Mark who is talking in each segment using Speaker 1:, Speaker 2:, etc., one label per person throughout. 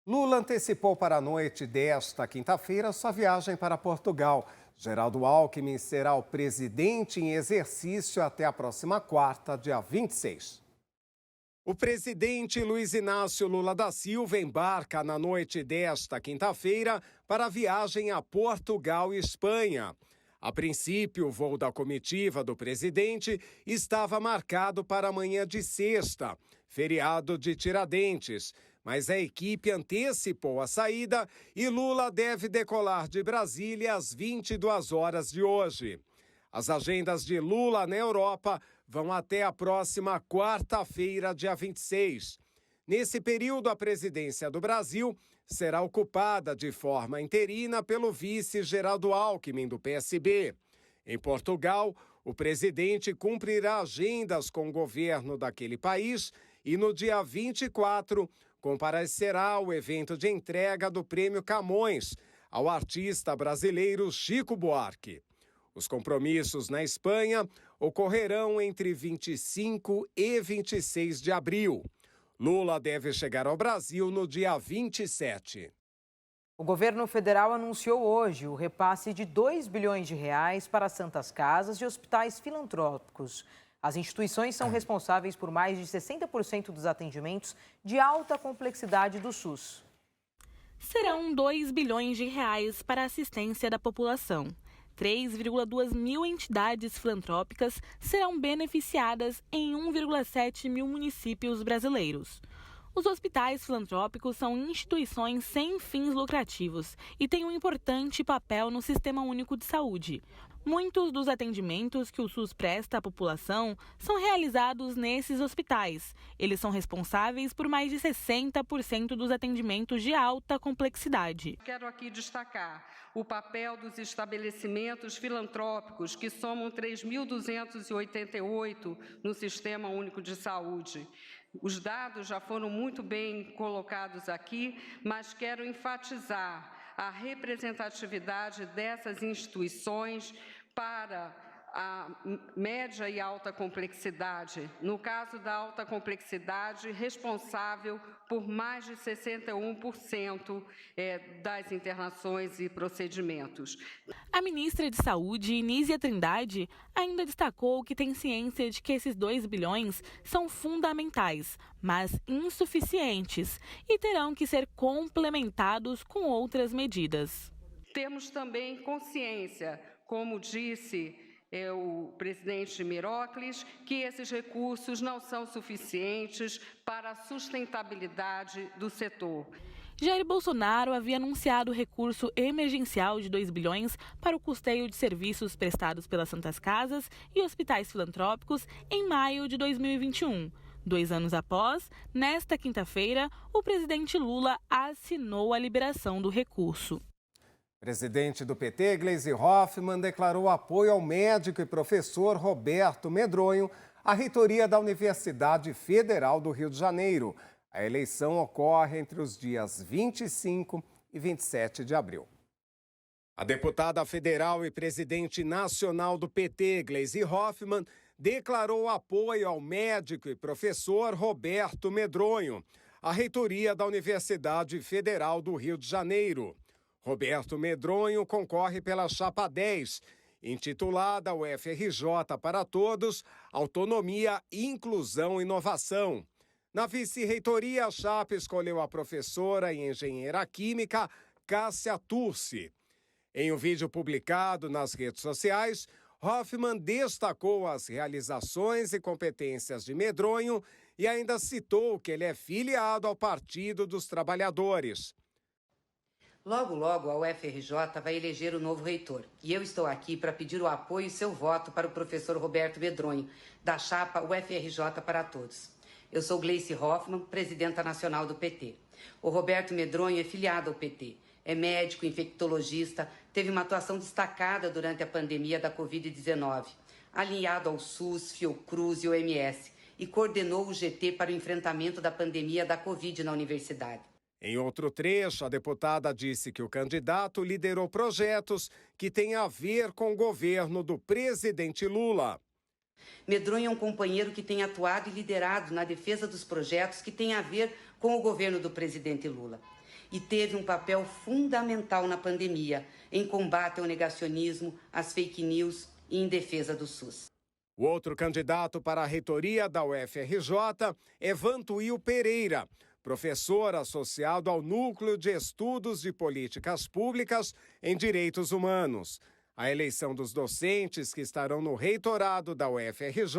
Speaker 1: Lula antecipou para a noite desta quinta-feira sua viagem para Portugal. Geraldo Alckmin será o presidente em exercício até a próxima quarta, dia 26. O presidente Luiz Inácio Lula da Silva embarca na noite desta quinta-feira para a viagem a Portugal e Espanha. A princípio, o voo da comitiva do presidente estava marcado para amanhã de sexta, feriado de Tiradentes, mas a equipe antecipou a saída e Lula deve decolar de Brasília às 22 horas de hoje. As agendas de Lula na Europa vão até a próxima quarta-feira, dia 26. Nesse período, a presidência do Brasil será ocupada de forma interina pelo vice Geraldo Alckmin, do PSB. Em Portugal, o presidente cumprirá agendas com o governo daquele país e, no dia 24, comparecerá ao evento de entrega do Prêmio Camões ao artista brasileiro Chico Buarque. Os compromissos na Espanha ocorrerão entre 25 e 26 de abril. Lula deve chegar ao Brasil no dia 27.
Speaker 2: O governo federal anunciou hoje o repasse de 2 bilhões de reais para santas casas e hospitais filantrópicos. As instituições são responsáveis por mais de 60% dos atendimentos de alta complexidade do SUS.
Speaker 3: Serão 2 bilhões de reais para a assistência da população. 3,2 mil entidades filantrópicas serão beneficiadas em 1,7 mil municípios brasileiros. Os hospitais filantrópicos são instituições sem fins lucrativos e têm um importante papel no Sistema Único de Saúde. Muitos dos atendimentos que o SUS presta à população são realizados nesses hospitais. Eles são responsáveis por mais de 60% dos atendimentos de alta complexidade.
Speaker 4: Quero aqui destacar o papel dos estabelecimentos filantrópicos, que somam 3.288 no Sistema Único de Saúde. Os dados já foram muito bem colocados aqui, mas quero enfatizar a representatividade dessas instituições para a média e alta complexidade. No caso da alta complexidade, responsável por mais de 61% das internações e procedimentos.
Speaker 3: A ministra de Saúde, Nízia Trindade, ainda destacou que tem ciência de que esses 2 bilhões são fundamentais, mas insuficientes e terão que ser complementados com outras medidas.
Speaker 4: Temos também consciência, como disse o presidente Meirocles, que esses recursos não são suficientes para a sustentabilidade do setor.
Speaker 3: Jair Bolsonaro havia anunciado o recurso emergencial de 2 bilhões para o custeio de serviços prestados pelas Santas Casas e hospitais filantrópicos em maio de 2021. 2 anos após, nesta quinta-feira, o presidente Lula assinou a liberação do recurso.
Speaker 1: Presidente do PT, Gleisi Hoffmann, declarou apoio ao médico e professor Roberto Medronho à reitoria da Universidade Federal do Rio de Janeiro. A eleição ocorre entre os dias 25 e 27 de abril. A deputada federal e presidente nacional do PT, Gleisi Hoffmann, declarou apoio ao médico e professor Roberto Medronho à reitoria da Universidade Federal do Rio de Janeiro. Roberto Medronho concorre pela Chapa 10, intitulada UFRJ para Todos, Autonomia, Inclusão e Inovação. Na vice-reitoria, a chapa escolheu a professora e engenheira química Cássia Turci. Em um vídeo publicado nas redes sociais, Hoffmann destacou as realizações e competências de Medronho e ainda citou que ele é filiado ao Partido dos Trabalhadores.
Speaker 5: Logo, logo, a UFRJ vai eleger o novo reitor. E eu estou aqui para pedir o apoio e seu voto para o professor Roberto Medronho, da chapa UFRJ para Todos. Eu sou Gleisi Hoffmann, presidenta nacional do PT. O Roberto Medronho é filiado ao PT. É médico, infectologista, teve uma atuação destacada durante a pandemia da Covid-19, alinhado ao SUS, Fiocruz e OMS, e coordenou o GT para o enfrentamento da pandemia da Covid na universidade.
Speaker 1: Em outro trecho, a deputada disse que o candidato liderou projetos que têm a ver com o governo do presidente Lula.
Speaker 5: Medronho é um companheiro que tem atuado e liderado na defesa dos projetos que têm a ver com o governo do presidente Lula. e teve um papel fundamental na pandemia, em combate ao negacionismo, às fake news e em defesa do SUS.
Speaker 1: O outro candidato para a reitoria da UFRJ é Vantuil Pereira, professor associado ao Núcleo de Estudos de Políticas Públicas em Direitos Humanos. A eleição dos docentes que estarão no reitorado da UFRJ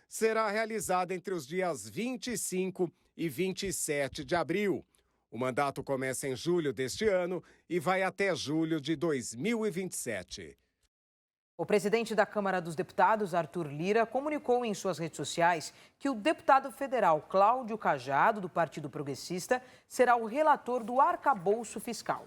Speaker 1: será realizada entre os dias 25 e 27 de abril. O mandato começa em julho deste ano e vai até julho de 2027.
Speaker 2: O presidente da Câmara dos Deputados, Arthur Lira, comunicou em suas redes sociais que o deputado federal Cláudio Cajado, do Partido Progressista, será o relator do arcabouço fiscal.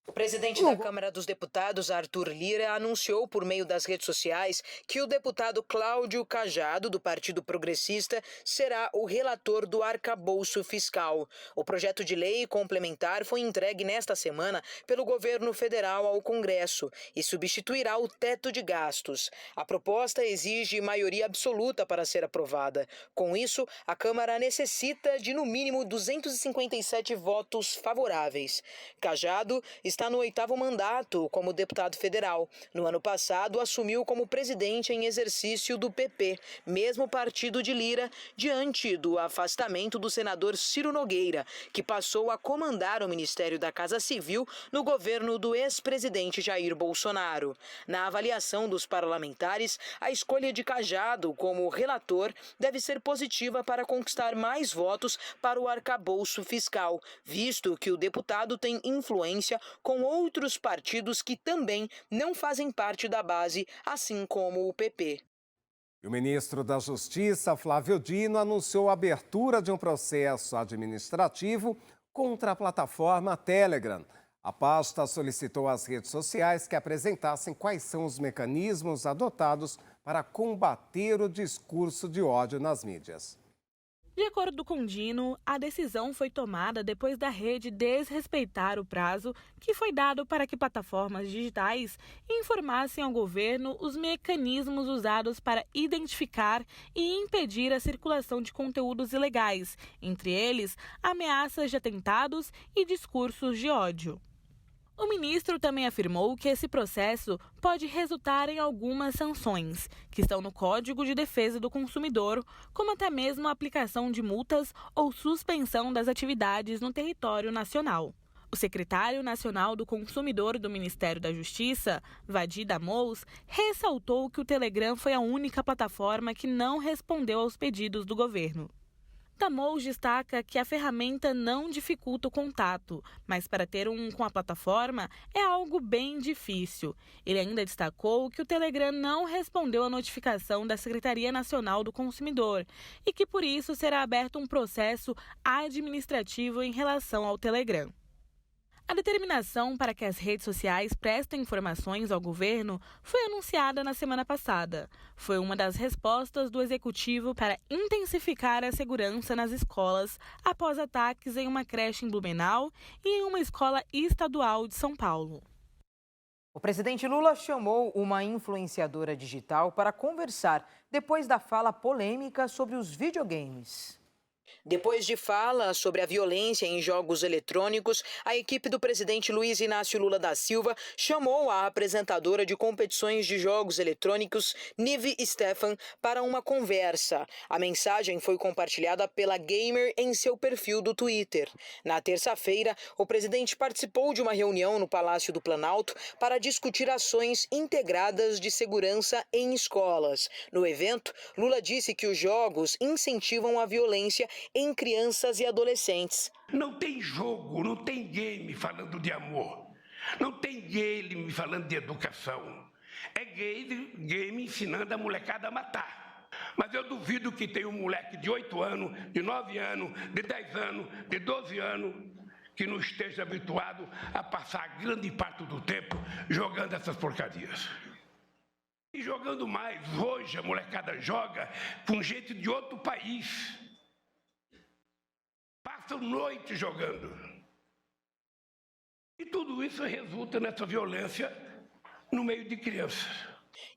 Speaker 2: O presidente da Câmara dos Deputados, Arthur Lira, anunciou por meio das redes sociais que o deputado Cláudio Cajado, do Partido Progressista, será o relator do arcabouço fiscal. O projeto de lei complementar foi entregue nesta semana pelo governo federal ao Congresso e substituirá o teto de gastos. A proposta exige maioria absoluta para ser aprovada. Com isso, a Câmara necessita de, no mínimo, 257 votos favoráveis. Cajado está no 8º mandato como deputado federal. No ano passado, assumiu como presidente em exercício do PP, mesmo partido de Lira, diante do afastamento do senador Ciro Nogueira, que passou a comandar o Ministério da Casa Civil no governo do ex-presidente Jair Bolsonaro. Na avaliação dos parlamentares, a escolha de Cajado como relator deve ser positiva para conquistar mais votos para o arcabouço fiscal, visto que o deputado tem influência com outros partidos que também não fazem parte da base, assim como o PP.
Speaker 1: E o ministro da Justiça, Flávio Dino, anunciou a abertura de um processo administrativo contra a plataforma Telegram. A pasta solicitou às redes sociais que apresentassem quais são os mecanismos adotados para combater o discurso de ódio nas mídias.
Speaker 3: De acordo com Dino, a decisão foi tomada depois da rede desrespeitar o prazo que foi dado para que plataformas digitais informassem ao governo os mecanismos usados para identificar e impedir a circulação de conteúdos ilegais, entre eles ameaças de atentados e discursos de ódio. O ministro também afirmou que esse processo pode resultar em algumas sanções, que estão no Código de Defesa do Consumidor, como até mesmo a aplicação de multas ou suspensão das atividades no território nacional. O secretário nacional do Consumidor do Ministério da Justiça, Vadi Damous, ressaltou que o Telegram foi a única plataforma que não respondeu aos pedidos do governo. Damous destaca que a ferramenta não dificulta o contato, mas para ter um com a plataforma é algo bem difícil. Ele ainda destacou que o Telegram não respondeu à notificação da Secretaria Nacional do Consumidor e que por isso será aberto um processo administrativo em relação ao Telegram. A determinação para que as redes sociais prestem informações ao governo foi anunciada na semana passada. Foi uma das respostas do executivo para intensificar a segurança nas escolas após ataques em uma creche em Blumenau e em uma escola estadual de São Paulo.
Speaker 2: O presidente Lula chamou uma influenciadora digital para conversar depois da fala polêmica sobre os videogames. Depois de fala sobre a violência em jogos eletrônicos, a equipe do presidente Luiz Inácio Lula da Silva chamou a apresentadora de competições de jogos eletrônicos, Nive Stefan, para uma conversa. A mensagem foi compartilhada pela gamer em seu perfil do Twitter. Na terça-feira, o presidente participou de uma reunião no Palácio do Planalto para discutir ações integradas de segurança em escolas. No evento, Lula disse que os jogos incentivam a violência em crianças e adolescentes.
Speaker 6: Não tem jogo, não tem game falando de amor, não tem game falando de educação. É game ensinando a molecada a matar. Mas eu duvido que tenha um moleque de 8 anos, de 9 anos, de 10 anos, de 12 anos, que não esteja habituado a passar grande parte do tempo jogando essas porcarias. E jogando mais, hoje a molecada joga com gente de outro país. Passam noite jogando. E tudo isso resulta nessa violência no meio de crianças.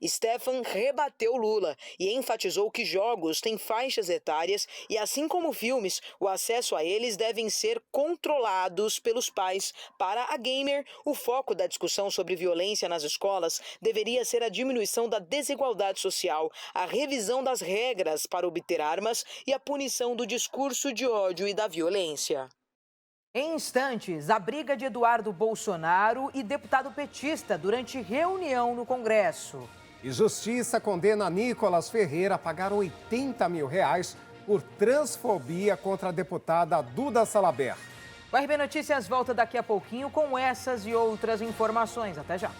Speaker 7: Stefan rebateu Lula e enfatizou que jogos têm faixas etárias e, assim como filmes, o acesso a eles devem ser controlados pelos pais. Para a gamer, o foco da discussão sobre violência nas escolas deveria ser a diminuição da desigualdade social, a revisão das regras para obter armas e a punição do discurso de ódio e da violência.
Speaker 2: Em instantes, a briga de Eduardo Bolsonaro e deputado petista durante reunião no Congresso.
Speaker 1: E Justiça condena Nicolas Ferreira a pagar R$80 mil por transfobia contra a deputada Duda Salabert.
Speaker 2: O RB Notícias volta daqui a pouquinho com essas e outras informações. Até já.